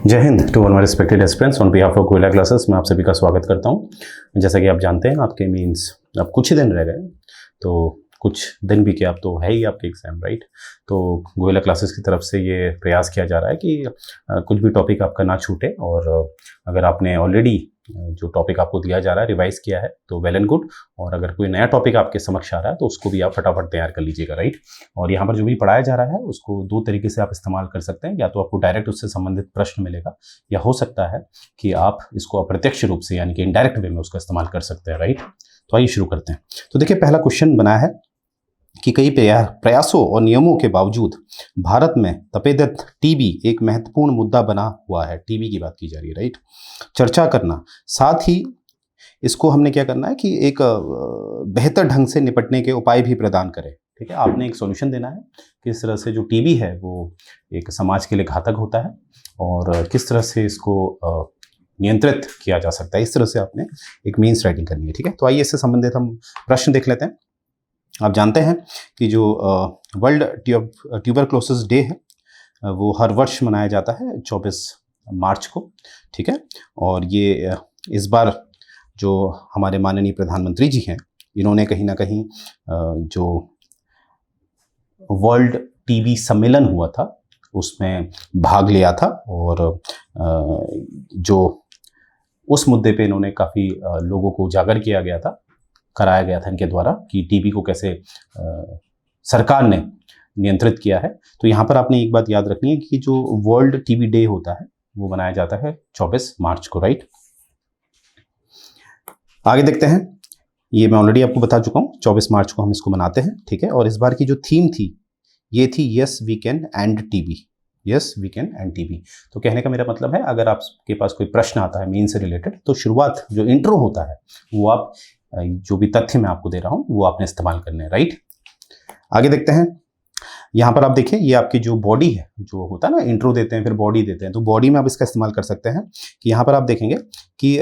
जय Hind to all my respected aspirants on behalf of Goyla classes. मैं आप सभी का स्वागत करता हूं। जैसा कि आप जानते हैं आपके मीन्स अब कुछ ही दिन रह गए, तो कुछ दिन भी क्या, अब तो है ही आपके एग्ज़ाम, राइट। तो गोयला क्लासेस की तरफ से ये प्रयास किया जा रहा है कि कुछ भी टॉपिक आपका ना छूटे, और अगर आपने ऑलरेडी जो टॉपिक आपको दिया जा रहा है रिवाइज किया है तो वेल एंड गुड, और अगर कोई नया टॉपिक आपके समक्ष आ रहा है तो उसको भी आप फटाफट तैयार कर लीजिएगा, राइट। और यहाँ पर जो भी पढ़ाया जा रहा है उसको दो तरीके से आप इस्तेमाल कर सकते हैं। या तो आपको डायरेक्ट उससे संबंधित प्रश्न मिलेगा, या हो सकता है कि आप इसको अप्रत्यक्ष रूप से यानी कि इनडायरेक्ट वे में उसका इस्तेमाल कर सकते हैं, राइट। तो आइए शुरू करते हैं। तो देखिए, पहला क्वेश्चन बना है कि कई प्रयासों और नियमों के बावजूद भारत में तपेदिक टीबी एक महत्वपूर्ण मुद्दा बना हुआ है। टीबी की बात की जा रही है, राइट। चर्चा करना, साथ ही इसको हमने क्या करना है कि एक बेहतर ढंग से निपटने के उपाय भी प्रदान करें। ठीक है, आपने एक सॉल्यूशन देना है किस तरह से जो टीबी है वो एक समाज के लिए घातक होता है, और किस तरह से इसको नियंत्रित किया जा सकता है। इस तरह से आपने एक मीन्स राइटिंग करनी है। ठीक है, तो आइए इससे संबंधित हम प्रश्न देख लेते हैं। आप जानते हैं कि जो वर्ल्ड ट्यूबरक्लोसिस डे है वो हर वर्ष मनाया जाता है 24 मार्च को। ठीक है, और ये इस बार जो हमारे माननीय प्रधानमंत्री जी हैं, इन्होंने कहीं ना कहीं जो वर्ल्ड टीबी सम्मेलन हुआ था उसमें भाग लिया था, और जो उस मुद्दे पे इन्होंने काफ़ी लोगों को उजागर किया गया था, कराया गया था इनके द्वारा कि टीबी को कैसे सरकार ने नियंत्रित किया है। तो यहाँ पर आपने एक बात याद रखनी है कि जो वर्ल्ड टीबी डे होता है वो मनाया जाता है 24 मार्च को, राइट। आगे देखते हैं। ये मैं ऑलरेडी आपको बता चुका हूँ, 24 मार्च को हम इसको मनाते हैं। ठीक है, और इस बार की जो थीम थी ये थी yes we can end TB. Yes we can end TB. तो कहने का मेरा मतलब है, अगर आपके पास कोई प्रश्न आता है मीन से रिलेटेड, तो शुरुआत जो इंट्रो होता है वो आप जो भी तथ्य मैं आपको दे रहा हूं वो आपने इस्तेमाल करने हैं, राइट। आगे देखते हैं। यहां पर आप देखिए, ये आपकी जो बॉडी है, जो होता है ना, इंट्रो देते हैं फिर बॉडी देते हैं, तो बॉडी में आप इसका इस्तेमाल कर सकते हैं कि यहां पर आप देखेंगे कि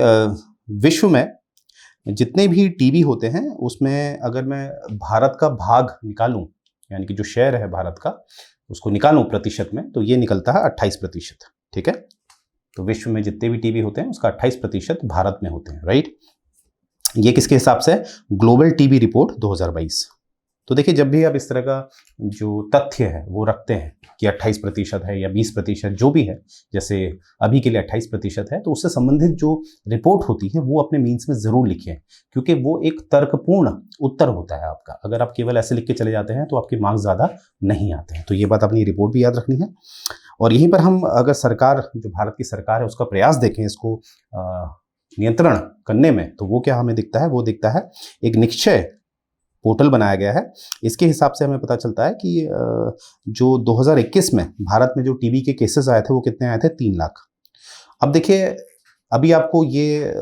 विश्व में जितने भी टीबी होते हैं उसमें अगर मैं भारत का भाग निकालूं, यानी कि जो शेयर है भारत का उसको निकालूं प्रतिशत में, तो ये निकलता है 28%। ठीक है, तो विश्व में जितने भी टीबी होते हैं उसका 28% भारत में होते हैं, राइट। ये किसके हिसाब से? Global TB report 2022। तो देखिए, जब भी आप इस तरह का जो तथ्य है वो रखते हैं कि 28% है या 20% जो भी है, जैसे अभी के लिए 28% है, तो उससे संबंधित जो रिपोर्ट होती है वो अपने मीन्स में ज़रूर लिखें, क्योंकि वो एक तर्कपूर्ण उत्तर होता है आपका। अगर आप केवल ऐसे लिख के चले जाते हैं तो आपके मार्क्स ज़्यादा नहीं आते हैं। तो ये बात अपनी रिपोर्ट भी याद रखनी है। और यहीं पर हम अगर सरकार, जो भारत की सरकार है, उसका प्रयास देखें इसको नियंत्रण करने में, तो वो क्या हमें दिखता है? वो दिखता है एक निश्चय पोर्टल बनाया गया है। इसके हिसाब से हमें पता चलता है कि जो 2021 में भारत में जो टीबी के केसेस आए थे वो कितने आए थे? 3 लाख। अब देखिए, अभी आपको ये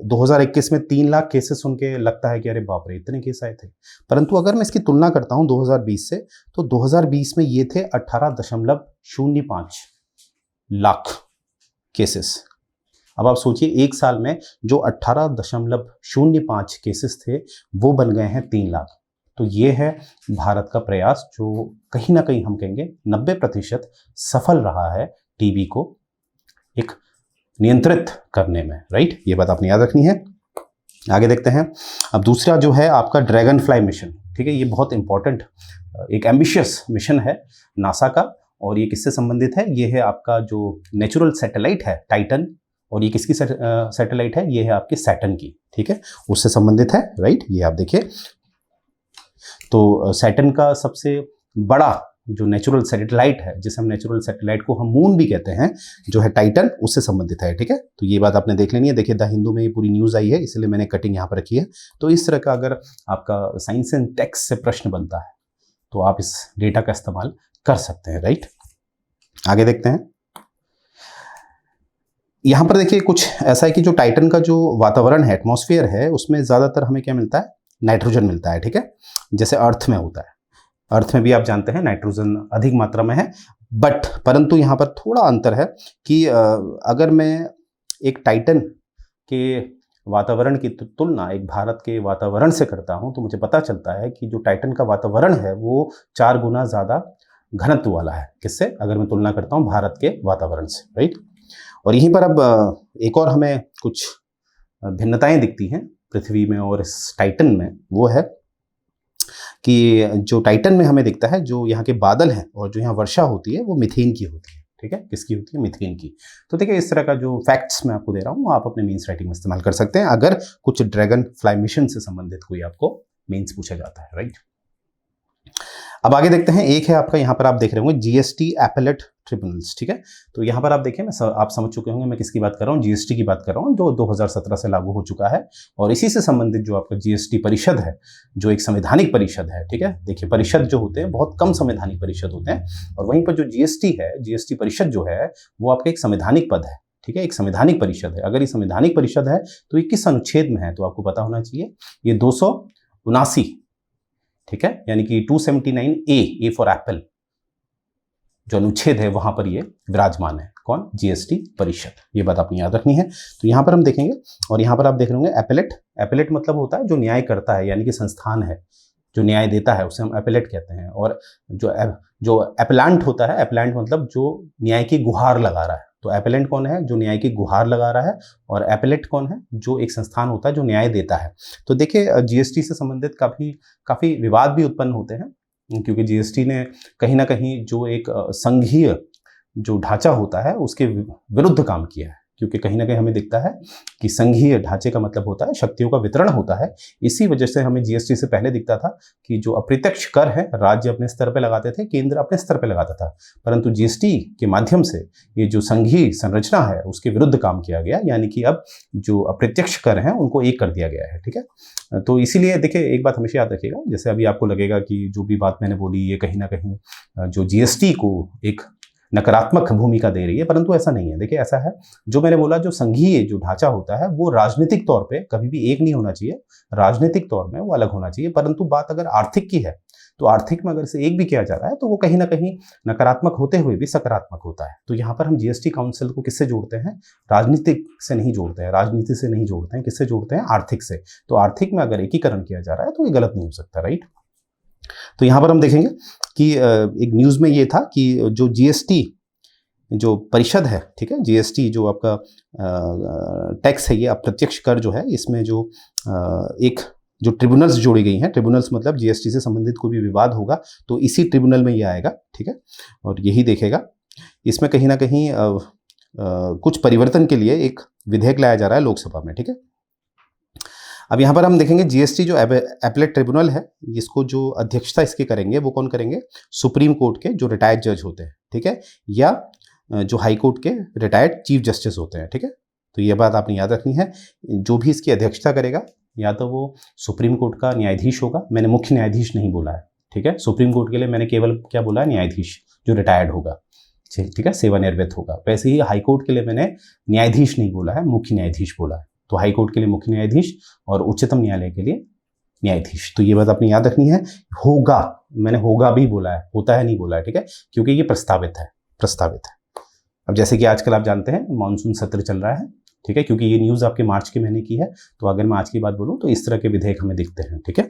2021 में 3 लाख केसेस सुन के लगता है कि अरे बाप रे, इतने केस आए थे। परंतु अगर मैं इसकी तुलना करता हूँ 2020 से, तो 2020 में ये थे 18.05 लाख केसेस। अब आप सोचिए, एक साल में जो 18.05 केसेस थे वो बन गए हैं 3 लाख। तो ये है भारत का प्रयास, जो कहीं ना कहीं हम कहेंगे 90% सफल रहा है टीबी को एक नियंत्रित करने में, राइट। ये बात आपने याद रखनी है। आगे देखते हैं। अब दूसरा जो है आपका ड्रैगन फ्लाई मिशन। ठीक है, ये बहुत इंपॉर्टेंट एक एम्बिशियस मिशन है नासा का, और ये किससे संबंधित है? ये है आपका जो नेचुरल सैटेलाइट है टाइटन, और ये किसकी सैटेलाइट है? ये है आपके सैटर्न की। ठीक है, उससे संबंधित है, राइट। ये आप देखिए, तो सैटर्न का सबसे बड़ा जो नेचुरल सैटेलाइट है, जिसे हम नेचुरल सैटेलाइट को हम मून भी कहते हैं, जो है टाइटन, उससे संबंधित है। ठीक है, तो ये बात आपने देख लेनी है। देखिए, द हिंदू में ये पूरी न्यूज़ आई है, इसलिए मैंने कटिंग यहाँ पर रखी है। तो इस तरह का अगर आपका साइंस एंड टेक्स्ट से प्रश्न बनता है तो आप इस डेटा का इस्तेमाल कर सकते हैं, राइट। आगे देखते हैं। यहाँ पर देखिए, कुछ ऐसा है कि जो टाइटन का जो वातावरण है, एटमॉस्फेयर है, उसमें ज़्यादातर हमें क्या मिलता है? नाइट्रोजन मिलता है। ठीक है, जैसे अर्थ में होता है। अर्थ में भी आप जानते हैं नाइट्रोजन अधिक मात्रा में है, परंतु यहाँ पर थोड़ा अंतर है कि अगर मैं एक टाइटन के वातावरण की तुलना एक भारत के वातावरण से करता हूँ, तो मुझे पता चलता है कि जो टाइटन का वातावरण है वो 4 गुना ज़्यादा घनत्व वाला है। किससे? अगर मैं तुलना करता हूँ भारत के वातावरण से, राइट। और यहीं पर अब एक और हमें कुछ भिन्नताएं दिखती हैं पृथ्वी में और इस टाइटन में, वो है कि जो टाइटन में हमें दिखता है, जो यहाँ के बादल हैं और जो यहाँ वर्षा होती है वो मीथेन की होती है। ठीक है, किसकी होती है? मीथेन की। तो देखिए, इस तरह का जो फैक्ट्स मैं आपको दे रहा हूँ आप अपने मीन्स राइटिंग में इस्तेमाल कर सकते हैं अगर कुछ ड्रैगन फ्लाई मिशन से संबंधित कोई आपको मीन्स पूछा जाता है, राइट। अब आगे देखते हैं, एक है आपका, यहाँ पर आप देख रहे होंगे जीएसटी एपेलेट ट्रिब्यूनल्स। ठीक है, तो यहाँ पर आप देखें, आप समझ चुके होंगे मैं किसकी बात कर रहा हूँ, जीएसटी की बात कर रहा हूँ, जो 2017 से लागू हो चुका है। और इसी से संबंधित जो आपका जीएसटी परिषद है, जो एक संवैधानिक परिषद है। ठीक है, देखिए, परिषद जो होते हैं बहुत कम संवैधानिक परिषद होते हैं, और वहीं पर जो जीएसटी है, जीएसटी परिषद जो है वो आपका एक संवैधानिक पद है। ठीक है, एक संवैधानिक परिषद है। अगर ये संवैधानिक परिषद है तो ये किस अनुच्छेद में है, तो आपको पता होना चाहिए, ये 279, ठीक है, यानी कि 279A फॉर एप्पल जो अनुच्छेद है वहां पर ये विराजमान है। कौन? जीएसटी परिषद। ये बात आपने याद रखनी है। तो यहां पर हम देखेंगे, और यहां पर आप देख रहे होंगे एपेलेट। एपेलेट मतलब होता है जो न्याय करता है, यानी कि संस्थान है जो न्याय देता है, उसे हम एपेलेट कहते हैं। और जो एपेलेंट होता है, एपेलेंट मतलब जो न्याय की गुहार लगा रहा है। तो एपेलेंट कौन है? जो न्याय की गुहार लगा रहा है। और एपेलेट कौन है? जो एक संस्थान होता है जो न्याय देता है। तो देखिए, जीएसटी से संबंधित काफी विवाद भी उत्पन्न होते हैं, क्योंकि जीएसटी ने कहीं ना कहीं जो एक संघीय जो ढांचा होता है उसके विरुद्ध काम किया है। क्योंकि कहीं ना कहीं हमें दिखता है कि संघीय ढांचे का मतलब होता है शक्तियों का वितरण होता है। इसी वजह से हमें जीएसटी से पहले दिखता था कि जो अप्रत्यक्ष कर है राज्य अपने स्तर पर लगाते थे, केंद्र अपने स्तर पर लगाता था, परंतु जीएसटी के माध्यम से ये जो संघीय संरचना है उसके विरुद्ध काम किया गया, यानी कि अब जो अप्रत्यक्ष कर हैं उनको एक कर दिया गया है। ठीक है, तो इसीलिए देखिए, एक बात हमेशा याद रखिएगा, जैसे अभी आपको लगेगा कि जो भी बात मैंने बोली ये कहीं ना कहीं जो जीएसटी को एक नकारात्मक भूमिका दे रही है, परंतु ऐसा नहीं है। देखिए, ऐसा है, जो मैंने बोला, जो संघीय जो ढांचा होता है वो राजनीतिक तौर पे कभी भी एक नहीं होना चाहिए, राजनीतिक तौर में वो अलग होना चाहिए। परंतु बात अगर आर्थिक की है तो आर्थिक में अगर से एक भी किया जा रहा है तो वो कहीं ना कहीं नकारात्मक होते हुए भी सकारात्मक होता है। तो यहाँ पर हम जीएसटी काउंसिल को किससे जोड़ते हैं? राजनीतिक से नहीं जोड़ते हैं, राजनीति से नहीं जोड़ते हैं, किससे जोड़ते हैं? आर्थिक से। तो आर्थिक में अगर एकीकरण किया जा रहा है तो ये गलत नहीं हो सकता, राइट। तो यहाँ पर हम देखेंगे कि एक न्यूज़ में ये था कि जो जीएसटी जो परिषद है, ठीक है, जीएसटी जो आपका टैक्स है, ये अप्रत्यक्ष कर जो है, इसमें जो एक जो ट्रिब्यूनल्स जोड़ी गई हैं, ट्रिब्यूनल्स मतलब जीएसटी से संबंधित कोई भी विवाद होगा तो इसी ट्रिब्यूनल में ये आएगा। ठीक है, और यही देखेगा। इसमें कहीं ना कहीं कुछ परिवर्तन के लिए एक विधेयक लाया जा रहा है लोकसभा में। ठीक है, अब यहाँ पर हम देखेंगे जीएसटी जो एपेलेट ट्रिब्यूनल है, इसको जो अध्यक्षता इसके करेंगे वो कौन करेंगे? सुप्रीम कोर्ट के जो रिटायर्ड जज होते हैं, ठीक है, या जो हाई कोर्ट के रिटायर्ड चीफ जस्टिस होते हैं। ठीक है, तो ये बात आपने याद रखनी है। जो भी इसकी अध्यक्षता करेगा या तो वो सुप्रीम कोर्ट का न्यायाधीश होगा, मैंने मुख्य न्यायाधीश नहीं बोला है। ठीक है, सुप्रीम कोर्ट के लिए मैंने केवल क्या बोला है? न्यायाधीश जो रिटायर्ड होगा, ठीक है, सेवानिवृत्त होगा। वैसे ही हाई कोर्ट के लिए मैंने न्यायाधीश नहीं बोला है, मुख्य न्यायाधीश बोला है। तो हाई कोर्ट के लिए मुख्य न्यायाधीश और उच्चतम न्यायालय के लिए न्यायाधीश। तो ये बात आपने याद रखनी है। होगा, मैंने होगा भी बोला है, होता है नहीं बोला है। ठीक है, क्योंकि ये प्रस्तावित है, प्रस्तावित है। अब जैसे कि आजकल आप जानते हैं मानसून सत्र चल रहा है, ठीक है, क्योंकि ये न्यूज़ आपके मार्च के महीने की है, तो अगर मैं आज की बात बोलूँ तो इस तरह के विधेयक हमें दिखते हैं। ठीक है,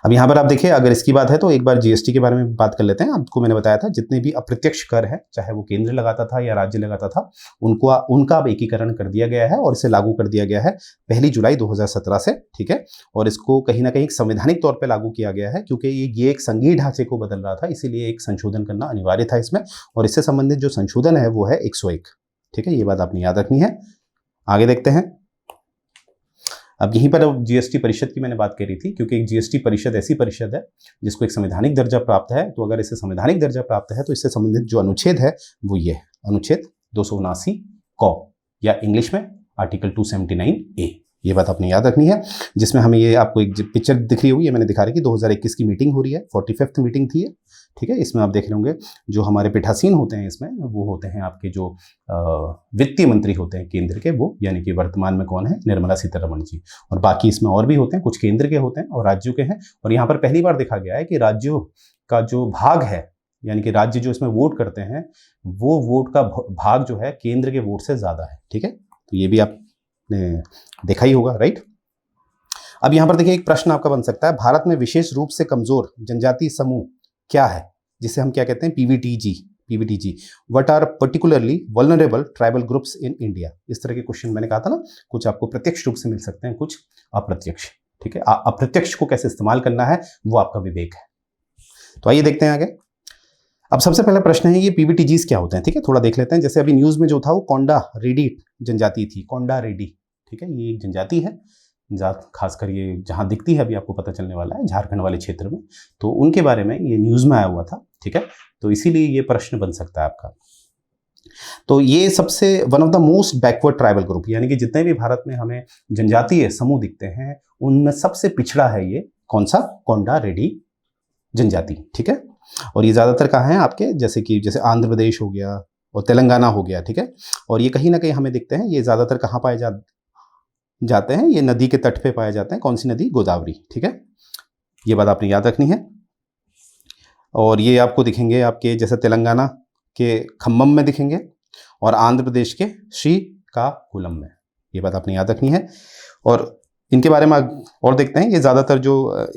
अब यहाँ पर आप देखिए, अगर इसकी बात है तो एक बार जीएसटी के बारे में बात कर लेते हैं। आपको मैंने बताया था जितने भी अप्रत्यक्ष कर है, चाहे वो केंद्र लगाता था या राज्य लगाता था, उनका अब एकीकरण कर दिया गया है और इसे लागू कर दिया गया है 1 जुलाई 2017 से। ठीक है, और इसको कहीं ना कहीं संवैधानिक तौर पर लागू किया गया है, क्योंकि ये एक संघीय ढांचे को बदल रहा था, इसीलिए एक संशोधन करना अनिवार्य था इसमें। और इससे संबंधित जो संशोधन है वो है 101। ठीक है, ये बात आपने याद रखनी है। आगे देखते हैं। अब यहीं पर जीएसटी परिषद की मैंने बात करी थी, क्योंकि एक जीएसटी परिषद ऐसी परिषद है जिसको एक संवैधानिक दर्जा प्राप्त है। तो अगर इसे संवैधानिक दर्जा प्राप्त है तो इससे संबंधित जो अनुच्छेद है वो ये है, अनुच्छेद 279 क, या इंग्लिश में आर्टिकल 279A। ये बात आपने याद रखनी है, जिसमें हमें ये आपको एक पिक्चर दिख रही होगी, ये मैंने दिखा रही कि 2021 की मीटिंग हो रही है, 45th मीटिंग थी ये। ठीक है, इसमें आप देख रहे होंगे जो हमारे पीठासीन होते हैं इसमें, वो होते हैं आपके जो वित्तीय मंत्री होते हैं केंद्र के, वो यानी कि वर्तमान में कौन है? निर्मला सीतारमण जी। और बाकी इसमें और भी होते हैं, कुछ केंद्र के होते हैं और राज्यों के हैं। और यहाँ पर पहली बार देखा गया है कि राज्यों का जो भाग है, यानी कि राज्य जो इसमें वोट करते हैं, वो वोट का भाग जो है केंद्र के वोट से ज्यादा है। ठीक है, तो ये भी आपने देखा ही होगा, राइट। अब यहाँ पर देखिए, एक प्रश्न आपका बन सकता है, भारत में विशेष रूप से कमजोर जनजातीय समूह क्या है, जिसे हम क्या कहते हैं? PVTG, PVTG, what are particularly vulnerable tribal groups in India. इस तरह के क्वेश्चन मैंने कहा था ना, कुछ आपको प्रत्यक्ष रूप से मिल सकते हैं, कुछ अप्रत्यक्ष। ठीक है, अप्रत्यक्ष को कैसे इस्तेमाल करना है वो आपका विवेक है। तो आइए देखते हैं आगे। अब सबसे पहला प्रश्न है ये PVTGs क्या होते हैं। ठीक है, थोड़ा देख लेते हैं। जैसे अभी न्यूज में जो था वो कोंडा रेडी जनजाति थी, कोंडा रेडी। ठीक है, ये एक जनजाति है, खासकर ये जहाँ दिखती है अभी आपको पता चलने वाला है झारखंड वाले क्षेत्र में, तो उनके बारे में ये न्यूज में आया हुआ था। ठीक है, तो इसीलिए ये प्रश्न बन सकता है आपका। तो ये सबसे one of the most backward tribal group, यानी कि जितने भी भारत में हमें जनजातीय समूह दिखते हैं उनमें सबसे पिछड़ा है ये कौन सा, कोंडा रेडी जनजाति। ठीक है, और ये ज़्यादातर कहाँ है आपके, जैसे आंध्र प्रदेश हो गया और तेलंगाना हो गया। ठीक है, और ये कहीं ना कहीं हमें दिखते हैं, ये ज़्यादातर कहाँ पाए जाते हैं, ये नदी के तट पे पाए जाते हैं। कौन सी नदी, गोदावरी। ठीक है, ये बात आपने याद रखनी है। और ये आपको दिखेंगे आपके जैसे तेलंगाना के खम्मम में दिखेंगे और आंध्र प्रदेश के श्रीकाकुलम में, ये बात आपने याद रखनी है। और इनके बारे में और देखते हैं। ये ज़्यादातर जो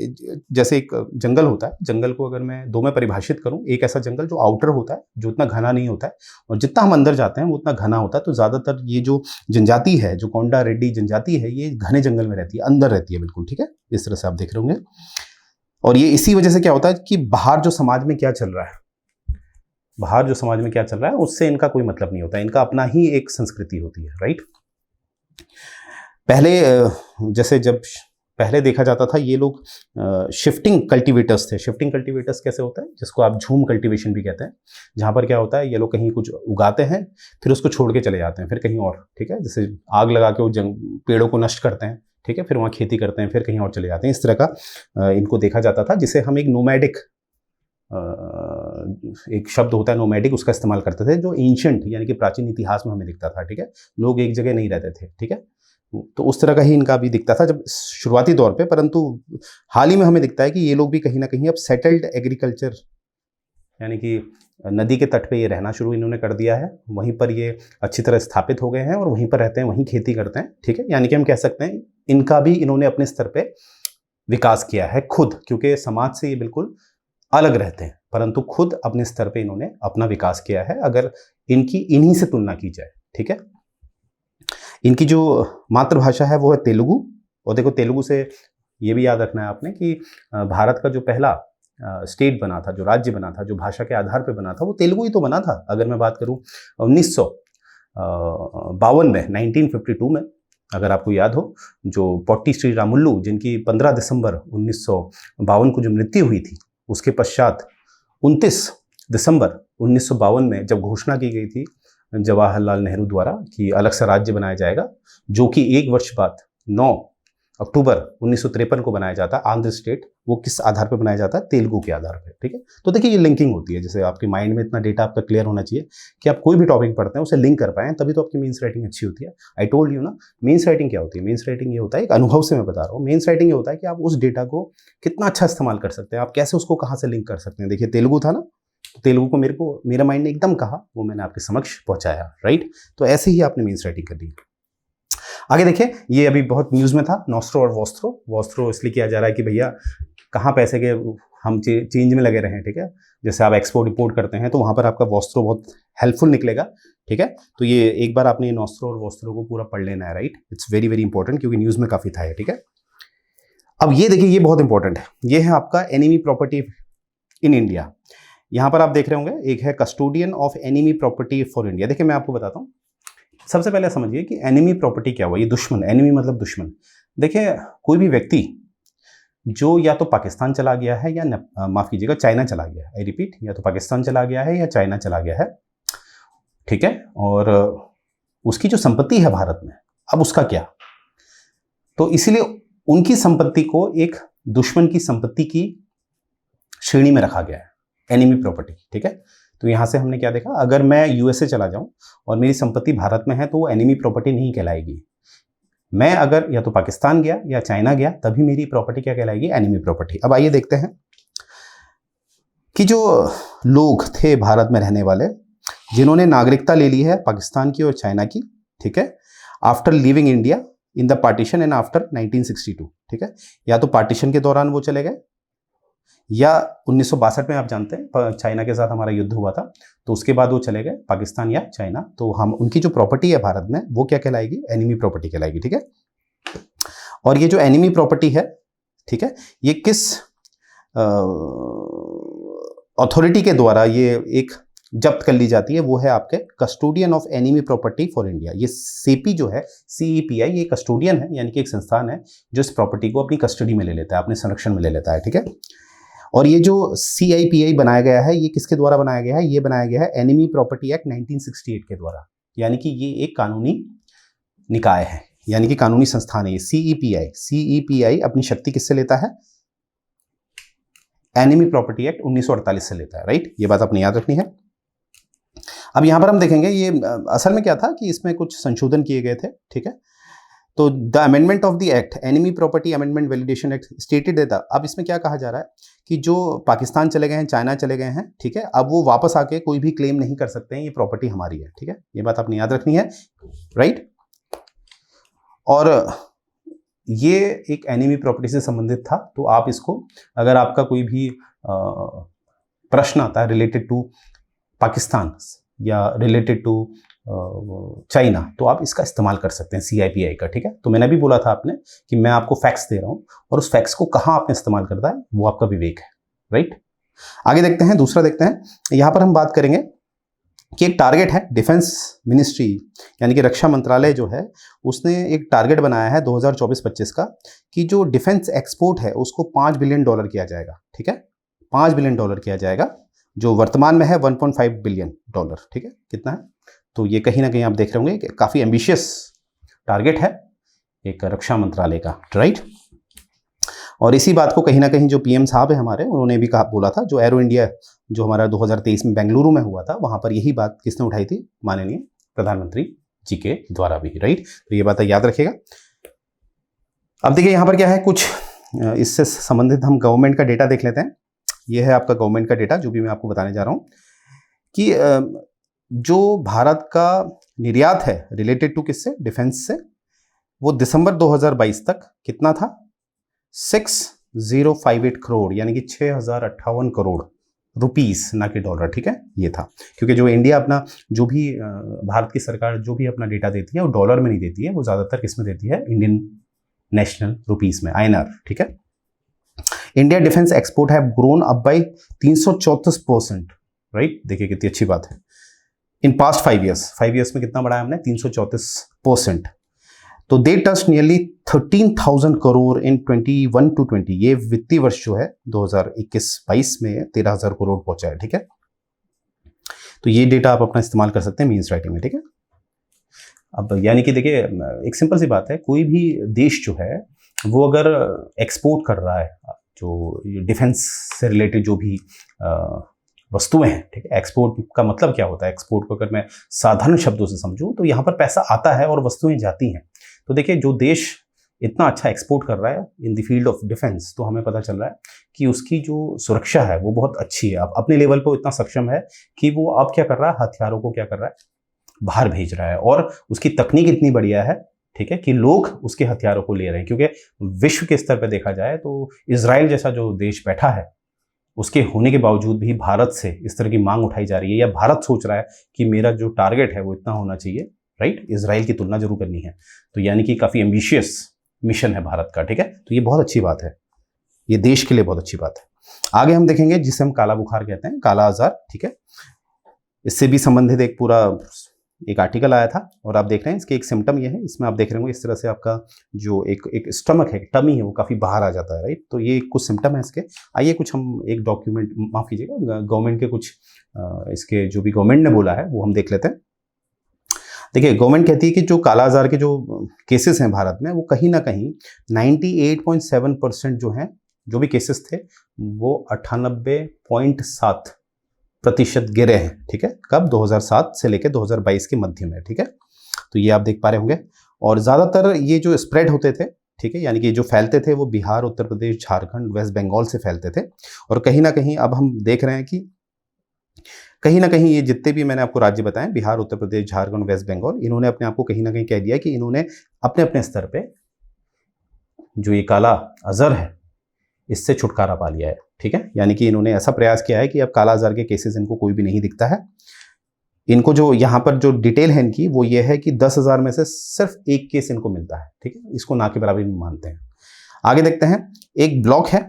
जैसे एक जंगल होता है, जंगल को अगर मैं दो में परिभाषित करूं, एक ऐसा जंगल जो आउटर होता है, जो उतना घना नहीं होता है, और जितना हम अंदर जाते हैं वो उतना घना होता है। तो ज़्यादातर ये जो जनजाति है, जो कोंडा रेड्डी जनजाति है, ये घने जंगल में रहती है, अंदर रहती है बिल्कुल। ठीक है, इस तरह से आप देख रहे होंगे। और ये इसी वजह से क्या होता है कि बाहर जो समाज में क्या चल रहा है, बाहर जो समाज में क्या चल रहा है उससे इनका कोई मतलब नहीं होता, इनका अपना ही एक संस्कृति होती है। राइट, पहले जैसे जब पहले देखा जाता था ये लोग शिफ्टिंग कल्टीवेटर्स थे। शिफ्टिंग कल्टीवेटर्स कैसे होता है, जिसको आप झूम कल्टीवेशन भी कहते हैं, जहाँ पर क्या होता है ये लोग कहीं कुछ उगाते हैं फिर उसको छोड़ के चले जाते हैं फिर कहीं और। ठीक है, जैसे आग लगा के वो पेड़ों को नष्ट करते हैं। ठीक है, फिर वहाँ खेती करते हैं, फिर कहीं और चले जाते हैं। इस तरह का इनको देखा जाता था, जिसे हम एक नोमैडिक, एक शब्द होता है नोमैडिक, उसका इस्तेमाल करते थे, जो एंशिएंट यानी कि प्राचीन इतिहास में हमें दिखता था। ठीक है, लोग एक जगह नहीं रहते थे। ठीक है, तो उस तरह का ही इनका भी दिखता था जब शुरुआती दौर पे, परंतु हाल ही में हमें दिखता है कि ये लोग भी कहीं ना कहीं अब सेटल्ड एग्रीकल्चर, यानी कि नदी के तट पे ये रहना शुरू इन्होंने कर दिया है, वहीं पर ये अच्छी तरह स्थापित हो गए हैं और वहीं पर रहते हैं, वहीं खेती करते हैं। ठीक है, यानी कि हम कह सकते हैं इनका भी इन्होंने अपने स्तर पे विकास किया है खुद, क्योंकि समाज से ये बिल्कुल अलग रहते हैं, परंतु खुद अपने स्तर पे इन्होंने अपना विकास किया है, अगर इनकी इन्हीं से तुलना की जाए। ठीक है, इनकी जो मातृभाषा है वो है तेलुगु। और देखो, तेलुगु से ये भी याद रखना है आपने कि भारत का जो पहला स्टेट बना था, जो राज्य बना था, जो भाषा के आधार पे बना था, वो तेलुगु ही तो बना था। अगर मैं बात करूं 1952 में, 1952 में, अगर आपको याद हो, जो पोट्टी श्री रामुल्लू, जिनकी 15 दिसंबर 1952 को जो मृत्यु हुई थी, उसके पश्चात 29 दिसंबर 1952 में जब घोषणा की गई थी जवाहरलाल नेहरू द्वारा कि अलग सा राज्य बनाया जाएगा, जो कि एक वर्ष बाद 9 अक्टूबर 1953 को बनाया जाता है आंध्र स्टेट, वो किस आधार पर बनाया जाता है, तेलुगु के आधार पर। ठीक है, तो देखिए ये लिंकिंग होती है, जैसे आपके माइंड में इतना डेटा आपका क्लियर होना चाहिए कि आप कोई भी टॉपिक पढ़ते हैं उसे लिंक कर पाएं, तभी तो आपकी मेंस राइटिंग अच्छी होती है। आई टोल्ड यू ना, मेंस राइटिंग क्या होती है। मेंस राइटिंग ये होता है, एक अनुभव से मैं बता रहा हूँ, मेंस राइटिंग ये होता है कि आप उस डेटा को कितना अच्छा इस्तेमाल कर सकते हैं, आप कैसे उसको कहाँ से लिंक कर सकते हैं। देखिए तेलुगु था ना, तेलुगु को मेरे माइंड ने एकदम कहा, वो मैंने आपके समक्ष पहुंचाया। राइट, तो ऐसे ही आपने मेंस राइटिंग करनी है। आगे देखिए, ये अभी बहुत न्यूज में था, नॉस्ट्रो और वॉस्ट्रो। वॉस्ट्रो इसलिए किया जा रहा है कि भैया कहाँ पैसे के हम चेंज में लगे रहे हैं। ठीक है, जैसे आप एक्सपोर्ट इंपोर्ट करते हैं तो वहाँ पर आपका वॉस्ट्रो बहुत हेल्पफुल निकलेगा। ठीक है, तो ये एक बार आपने नॉस्ट्रो और वॉस्ट्रो को पूरा पढ़ लेना है। Right, it's very very important, क्योंकि न्यूज में काफी था। ठीक है, अब ये देखिए, ये बहुत इंपॉर्टेंट है, ये है आपका एनिमी प्रॉपर्टी इन इंडिया। यहाँ पर आप देख रहे होंगे, एक है custodian of enemy property for India. देखिए मैं आपको बताता हूँ, सबसे पहले समझिए कि एनिमी प्रॉपर्टी क्या हुआ। ये दुश्मन, एनिमी मतलब दुश्मन। देखिए कोई भी व्यक्ति जो या तो पाकिस्तान चला गया है या माफ कीजिएगा चाइना चला गया है, आई रिपीट, या तो पाकिस्तान चला गया है या चाइना चला गया है। ठीक है, और उसकी जो संपत्ति है भारत में, अब उसका क्या, तो इसीलिए उनकी संपत्ति को एक दुश्मन की संपत्ति की श्रेणी में रखा गया है, एनिमी प्रॉपर्टी। ठीक है, तो यहां से हमने क्या देखा, अगर मैं यूएसए चला जाऊं और मेरी संपत्ति भारत में है तो वो एनिमी प्रॉपर्टी नहीं कहलाएगी। मैं अगर या तो पाकिस्तान गया या चाइना गया तभी मेरी प्रॉपर्टी क्या कहलाएगी, एनिमी प्रॉपर्टी। अब आइए देखते हैं कि जो लोग थे भारत में रहने वाले, जिन्होंने नागरिकता ले ली है पाकिस्तान की और चाइना की। ठीक है, after living India in the partition and after 1962। ठीक है, या तो पार्टीशन के दौरान वो चले गए या 1962 में आप जानते हैं चाइना के साथ हमारा युद्ध हुआ था, तो उसके बाद वो चले गए पाकिस्तान या चाइना, तो हम उनकी जो प्रॉपर्टी है भारत में वो क्या कहलाएगी, एनिमी प्रॉपर्टी कहलाएगी, ठीक है। और ये जो एनिमी प्रॉपर्टी है, ठीक है, ये किस अथॉरिटी के द्वारा ये एक जब्त कर ली जाती है, वो है आपके custodian of enemy property for India. ये सीपी जो है, CEPI, ये कस्टोडियन है, यानी कि एक संस्थान है जो इस प्रॉपर्टी को अपनी कस्टडी में ले लेता है, अपने संरक्षण में ले लेता है, ठीक है। और ये जो CIPI बनाया गया है, ये किसके द्वारा बनाया गया है, ये बनाया गया है एनिमी प्रॉपर्टी एक्ट 1968 के द्वारा, यानी कि ये एक कानूनी निकाय है, यानी कि कानूनी संस्थान है ये CEPI अपनी शक्ति किससे लेता है, एनिमी प्रॉपर्टी एक्ट 1948 से लेता है, राइट। ये बात आपने याद रखनी है। अब यहां पर हम देखेंगे ये असल में क्या था कि इसमें कुछ संशोधन किए गए थे, ठीक है। तो the amendment of the act, enemy property amendment validation act stated देता, अब इसमें क्या कहा जा रहा है कि जो पाकिस्तान चले गए हैं, चाइना चले गए हैं, ठीक है, अब वो वापस आके कोई भी क्लेम नहीं कर सकते हैं, ये प्रॉपर्टी हमारी है, ठीक है। ये बात आपने याद रखनी है, राइट। और ये एक एनिमी प्रॉपर्टी से संबंधित था, तो आप इसको, अगर आपका कोई भी प्रश्न आता है रिलेटेड टू पाकिस्तान या रिलेटेड टू चाइना, तो आप इसका इस्तेमाल कर सकते हैं CIPI का, ठीक है। तो मैंने भी बोला था आपने कि मैं आपको फैक्ट्स दे रहा हूं और उस फैक्ट्स को कहां आपने इस्तेमाल करता है वो आपका विवेक है, राइट। आगे देखते हैं, दूसरा देखते हैं। यहां पर हम बात करेंगे कि एक टारगेट है डिफेंस मिनिस्ट्री, यानी कि रक्षा मंत्रालय जो है उसने एक टारगेट बनाया है 2024-25 का कि जो डिफेंस एक्सपोर्ट है उसको $5 बिलियन किया जाएगा, ठीक है। $5 बिलियन किया जाएगा, जो वर्तमान में है $1.5 बिलियन, ठीक है। कितना है, तो ये कहीं ना कहीं आप देख रहे होंगे कि काफ़ी एम्बिशियस टारगेट है एक रक्षा मंत्रालय का, राइट। और इसी बात को कहीं ना कहीं जो PM साहब है हमारे, उन्होंने भी कहा, बोला था, जो एरो इंडिया जो हमारा 2023 में बेंगलुरु में हुआ था, वहाँ पर यही बात किसने उठाई थी, माननीय प्रधानमंत्री जी के द्वारा भी, राइट। तो ये बात याद रखिएगा। अब देखिए यहाँ पर क्या है, कुछ इससे संबंधित हम गवर्नमेंट का डेटा देख लेते हैं। ये है आपका गवर्नमेंट का डेटा, जो भी मैं आपको बताने जा रहा हूँ कि जो भारत का निर्यात है रिलेटेड टू किससे, डिफेंस से, वो दिसंबर 2022 तक कितना था, 6058 करोड़, यानी कि 6058 करोड़ रुपीस, ना कि डॉलर, ठीक है। ये था, क्योंकि जो इंडिया अपना, जो भी भारत की सरकार जो भी अपना डेटा देती है वो डॉलर में नहीं देती है, वो ज़्यादातर किस में देती है, इंडियन नेशनल रुपीस में, INR, ठीक है। India defence export have grown up by 334%, right. देखिए कितनी अच्छी बात है। इन पास्ट 5 ईयर्स में कितना बढ़ाया हमने, 334%। तो दे टच नियरली 13,000 करोड़ इन 21-20, ये वित्तीय वर्ष जो है 2021-22 में 13,000 करोड़ पहुंचा है, ठीक है। तो ये डेटा आप अपना इस्तेमाल कर सकते हैं मीन्स राइटिंग में, ठीक है। अब यानी कि देखिए एक सिंपल सी बात है, कोई भी देश जो है वो अगर एक्सपोर्ट कर रहा है, जो डिफेंस से रिलेटेड जो भी वस्तुएं हैं, ठीक है। एक्सपोर्ट का मतलब क्या होता है, एक्सपोर्ट को अगर मैं साधारण शब्दों से समझूं तो यहाँ पर पैसा आता है और वस्तुएं जाती हैं। तो देखिए जो देश इतना अच्छा एक्सपोर्ट कर रहा है in the field of defence, तो हमें पता चल रहा है कि उसकी जो सुरक्षा है वो बहुत अच्छी है, अब अपने लेवल पर इतना सक्षम है कि वो अब क्या कर रहा है, हथियारों को क्या कर रहा है, बाहर भेज रहा है, और उसकी तकनीक इतनी बढ़िया है, ठीक है, कि लोग उसके हथियारों को ले रहे हैं। क्योंकि विश्व के स्तर पर देखा जाए तो इजराइल जैसा जो देश बैठा है, उसके होने के बावजूद भी भारत से इस तरह की मांग उठाई जा रही है, या भारत सोच रहा है कि मेरा जो टारगेट है वो इतना होना चाहिए, राइट। इजराइल की तुलना जरूर करनी है, तो यानी कि काफ़ी एम्बिशियस मिशन है भारत का, ठीक है। तो ये बहुत अच्छी बात है, ये देश के लिए बहुत अच्छी बात है। आगे हम देखेंगे जिसे हम काला बुखार कहते हैं, काला आजार, ठीक है। इससे भी संबंधित एक पूरा एक आर्टिकल आया था, और आप देख रहे हैं इसके एक सिम्टम ये है, इसमें आप देख रहे होंगे इस तरह से आपका जो एक स्टमक है, टमी है, वो काफ़ी बाहर आ जाता है, राइट। तो ये कुछ सिम्टम है इसके। आइए कुछ हम एक डॉक्यूमेंट, माफ़ कीजिएगा, गवर्नमेंट के कुछ इसके जो भी गवर्नमेंट ने बोला है वो हम देख लेते हैं। देखिए गवर्नमेंट कहती है कि जो काला आजार के जो केसेस हैं भारत में, वो कहीं ना कहीं 98.7% जो हैं, जो भी केसेस थे वो 98.7% गिरे हैं, ठीक है। कब, 2007 से लेकर 2022 के मध्य में, ठीक है। तो ये आप देख पा रहे होंगे। और ज़्यादातर ये जो स्प्रेड होते थे, ठीक है, यानी कि जो फैलते थे वो बिहार, उत्तर प्रदेश, झारखंड, वेस्ट बंगाल से फैलते थे। और कहीं ना कहीं अब हम देख रहे हैं कि कहीं ना कहीं ये जितने भी मैंने आपको राज्य बताए, बिहार, उत्तर प्रदेश, झारखंड, वेस्ट बंगाल, इन्होंने अपने आप को कहीं ना कहीं कह दिया कि इन्होंने अपने अपने स्तर पे जो ये काला अजहर है इससे छुटकारा पा लिया है, ठीक है। यानी कि इन्होंने ऐसा प्रयास किया है कि अब काला आजार के केसेस इनको कोई भी नहीं दिखता है। इनको जो यहाँ पर जो डिटेल है इनकी वो ये है कि 10,000 में से सिर्फ एक केस इनको मिलता है, ठीक है। इसको ना के बराबर भी मानते हैं। आगे देखते हैं, एक ब्लॉक है,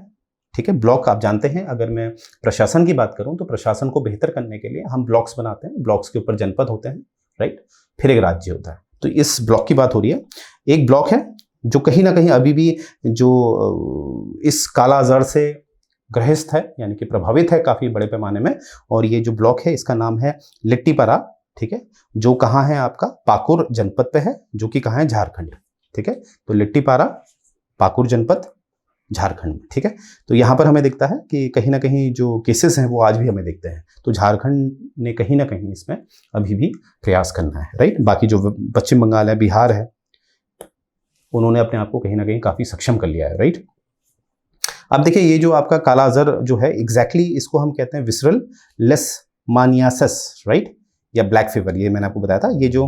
ठीक है। ब्लॉक आप जानते हैं, अगर मैं प्रशासन की बात करूं तो प्रशासन को बेहतर करने के लिए हम ब्लॉक्स बनाते हैं, ब्लॉक्स के ऊपर जनपद होते हैं, राइट, फिर एक राज्य होता है। तो इस ब्लॉक की बात हो रही है। एक ब्लॉक है जो कहीं ना कहीं अभी भी जो इस काला आजार से ग्रस्त है, यानी कि प्रभावित है काफी बड़े पैमाने में, और ये जो ब्लॉक है इसका नाम है लिट्टीपारा, ठीक है, जो कहाँ है आपका पाकुर जनपद पे है, जो कि कहाँ है झारखंड, ठीक है। तो लिट्टीपारा पाकुर जनपद झारखंड में, ठीक है। तो यहाँ पर हमें दिखता है कि कहीं ना कहीं जो केसेस हैं वो आज भी हमें दिखते हैं। तो झारखंड ने कहीं ना कहीं इसमें अभी भी प्रयास करना है, राइट। बाकी जो पश्चिम बंगाल है, बिहार है, उन्होंने अपने आप को कहीं ना कहीं काफी सक्षम कर लिया है, राइट। अब देखिए, ये जो आपका काला आजार जो है एग्जैक्टली इसको हम कहते हैं विसरल लेशमानियासिस, राइट, या ब्लैक फीवर, ये मैंने आपको बताया था। ये जो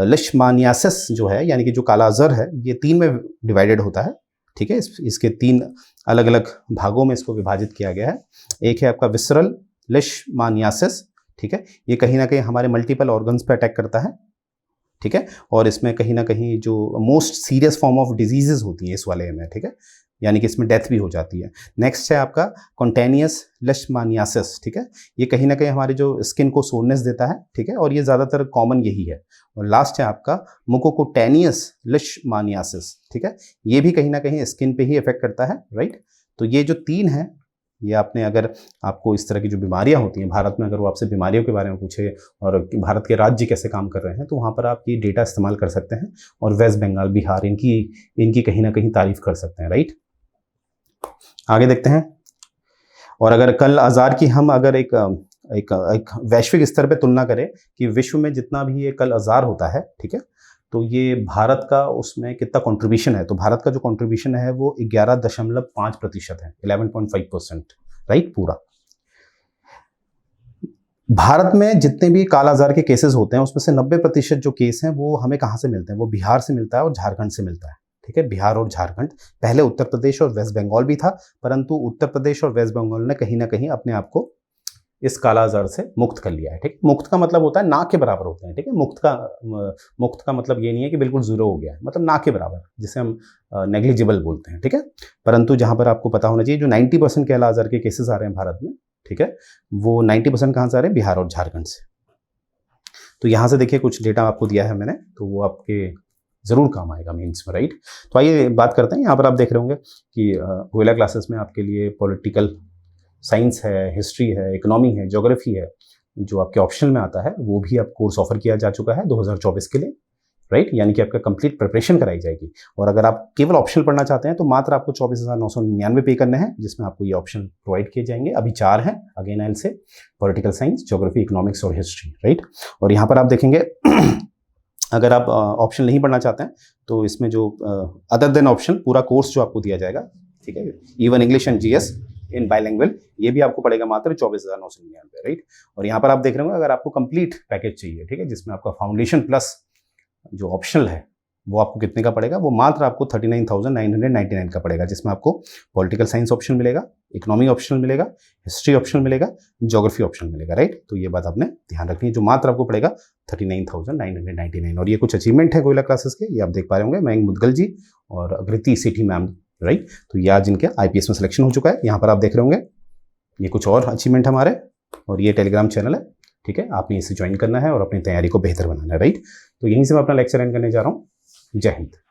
लेशमानियासिस जो है, यानी कि जो काला आजार है, ये 3 में डिवाइडेड होता है, ठीक है। इसके 3 अलग अलग भागों में इसको विभाजित किया गया है। एक है आपका विसरल लेशमानियासिस, ठीक है, ये कहीं ना कहीं हमारे मल्टीपल ऑर्गन्स पे अटैक करता है, ठीक है, और इसमें कहीं ना कहीं जो most serious form of diseases होती हैं इस वाले में, ठीक है, यानी कि इसमें डेथ भी हो जाती है। नेक्स्ट है आपका कॉन्टेनियस लेशमानियासिस, ठीक है, ये कहीं ना कहीं हमारे जो स्किन को सोरनेस देता है, ठीक है, और ये ज़्यादातर कॉमन यही है। और लास्ट है आपका मुकोकुटेनियस लेशमानियासिस, ठीक है, ये भी कहीं ना कहीं स्किन पे ही इफेक्ट करता है, राइट। तो ये जो 3 है, ये आपने अगर आपको इस तरह की जो बीमारियां होती हैं भारत में, अगर वो आपसे बीमारियों के बारे में पूछे और भारत के राज्य कैसे काम कर रहे हैं, तो वहाँ पर आप ये डेटा इस्तेमाल कर सकते हैं और वेस्ट बंगाल, बिहार, इनकी कहीं ना कहीं तारीफ कर सकते हैं, राइट। आगे देखते हैं, और अगर कल आजार की हम अगर एक वैश्विक स्तर पे तुलना करें कि विश्व में जितना भी ये कल आजार होता है, ठीक है, तो ये भारत का उसमें कितना कंट्रीब्यूशन है, तो भारत का जो कंट्रीब्यूशन है वो 11.5% है, 11.5%, राइट, पूरा। भारत में जितने भी काला आजार के केसेस होते हैं उसमें से 90% जो केस हैं वो हमें कहाँ से मिलते हैं, वो बिहार से मिलता है और झारखंड से मिलता है, ठीक है, बिहार और झारखंड। पहले उत्तर प्रदेश और वेस्ट बंगाल भी था, परंतु उत्तर प्रदेश और वेस्ट बंगाल ने कहीं ना कहीं अपने आप को इस काला आजार से मुक्त कर लिया है, ठीक। मुक्त का मतलब होता है ना के बराबर होते हैं, ठीक है। मुक्त का मतलब ये नहीं है कि बिल्कुल जीरो हो गया है, मतलब ना के बराबर, जिसे हम नेग्लिजिबल बोलते हैं, ठीक है। परंतु जहां पर आपको पता होना चाहिए, जो 90% काला आजार के केसेस आ रहे हैं भारत में, ठीक है, वो 90% कहाँ से आ रहे हैं, बिहार और झारखंड से। तो यहाँ से देखिए कुछ डेटा आपको दिया है मैंने, तो वो आपके जरूर काम आएगा मेंस में, राइट। तो आइए बात करते हैं। यहाँ पर आप देख रहे होंगे कि गोयला क्लासेस में आपके लिए पॉलिटिकल साइंस है, हिस्ट्री है, इकोनॉमी है, ज्योग्राफी है, जो आपके ऑप्शनल में आता है, वो भी आप कोर्स ऑफर किया जा चुका है 2024 के लिए, राइट, यानी कि आपका कंप्लीट प्रिपरेशन कराई जाएगी। और अगर आप केवल ऑप्शनल पढ़ना चाहते हैं तो मात्र आपको 24,999 पे करने हैं, जिसमें आपको ये ऑप्शन प्रोवाइड किए जाएंगे। अभी 4 हैं, again I will say, political science, geography, economics और हिस्ट्री, राइट। और यहाँ पर आप देखेंगे अगर आप ऑप्शन नहीं पढ़ना चाहते हैं तो इसमें जो अदर देन ऑप्शन पूरा कोर्स जो आपको दिया जाएगा, ठीक है, even English and GS in bilingual, ये भी आपको पड़ेगा मात्र 24,999, राइट। और यहाँ पर आप देख रहे होंगे अगर आपको कंप्लीट पैकेज चाहिए, ठीक है, जिसमें आपका फाउंडेशन प्लस जो ऑप्शनल है वो आपको कितने का पड़ेगा, वो मात्र आपको 39,999 का पड़ेगा, जिसमें आपको पॉलिटिकल साइंस ऑप्शन मिलेगा, इकोनॉमी ऑप्शन मिलेगा, हिस्ट्री ऑप्शन मिलेगा, ज्योग्राफी ऑप्शन मिलेगा, राइट। तो ये बात आपने ध्यान रखनी है, जो मात्र आपको पड़ेगा 39,999। और ये कुछ अचीवमेंट है गोयला क्लासेस के, ये आप देख पा रहे होंगे, मयंक मुदगल जी और अकृति सिटी मैम, राइट। तो ये आज इनके IPS में सिलेक्शन हो चुका है। यहाँ पर आप देख रहे होंगे ये कुछ और अचीवमेंट हमारे, और ये टेलीग्राम चैनल है, ठीक है, आपने इसे ज्वाइन करना है और अपनी तैयारी को बेहतर बनाना है, राइट। तो यहीं से मैं अपना लेक्चर एंड करने जा रहा हूँ। जय हिंद।